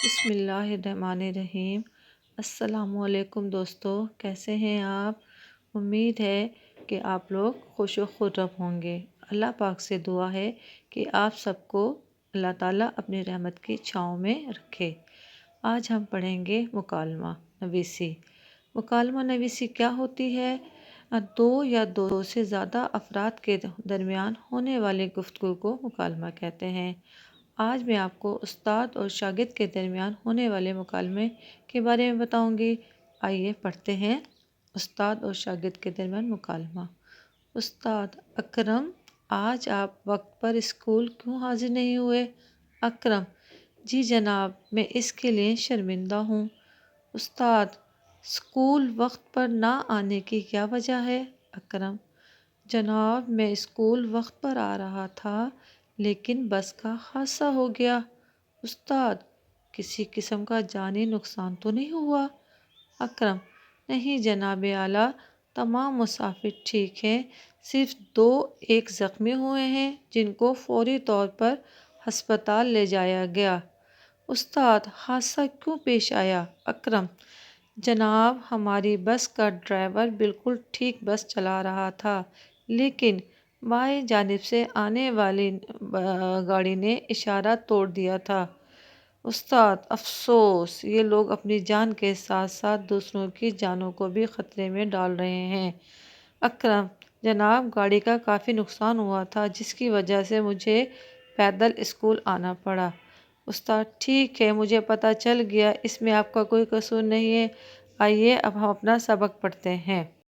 بسم اللہ الرحمن الرحیم۔ السلام علیکم دوستو، کیسے ہیں آپ؟ امید ہے کہ آپ لوگ خوش و خرم ہوں گے۔ اللہ پاک سے دعا ہے کہ آپ سب کو اللہ تعالیٰ اپنی رحمت کی چھاؤں میں رکھے۔ آج ہم پڑھیں گے مکالمہ نویسی۔ مکالمہ نویسی کیا ہوتی ہے؟ دو یا دو سے زیادہ افراد کے درمیان ہونے والے گفتگو کو مکالمہ کہتے ہیں۔ آج میں آپ کو استاد اور شاگرد کے درمیان ہونے والے مکالمے کے بارے میں بتاؤں گی۔ آئیے پڑھتے ہیں۔ استاد اور شاگرد کے درمیان مکالمہ۔ استاد: اکرم، آج آپ وقت پر اسکول کیوں حاضر نہیں ہوئے؟ اکرم: جی جناب، میں اس کے لیے شرمندہ ہوں۔ استاد: اسکول وقت پر نہ آنے کی کیا وجہ ہے؟ اکرم: جناب، میں اسکول وقت پر آ رہا تھا لیکن بس کا حادثہ ہو گیا۔ استاد: کسی قسم کا جانی نقصان تو نہیں ہوا؟ اکرم: نہیں جناب اعلیٰ، تمام مسافر ٹھیک ہیں، صرف ایک زخمی ہوئے ہیں جن کو فوری طور پر ہسپتال لے جایا گیا۔ استاد: حادثہ کیوں پیش آیا؟ اکرم: جناب، ہماری بس کا ڈرائیور بالکل ٹھیک بس چلا رہا تھا لیکن بائیں جانب سے آنے والی گاڑی نے اشارہ توڑ دیا تھا۔ استاد: افسوس، یہ لوگ اپنی جان کے ساتھ ساتھ دوسروں کی جانوں کو بھی خطرے میں ڈال رہے ہیں۔ اکرم: جناب، گاڑی کا کافی نقصان ہوا تھا جس کی وجہ سے مجھے پیدل اسکول آنا پڑا۔ استاد: ٹھیک ہے، مجھے پتہ چل گیا، اس میں آپ کا کوئی قصور نہیں ہے۔ آئیے اب ہم اپنا سبق پڑھتے ہیں۔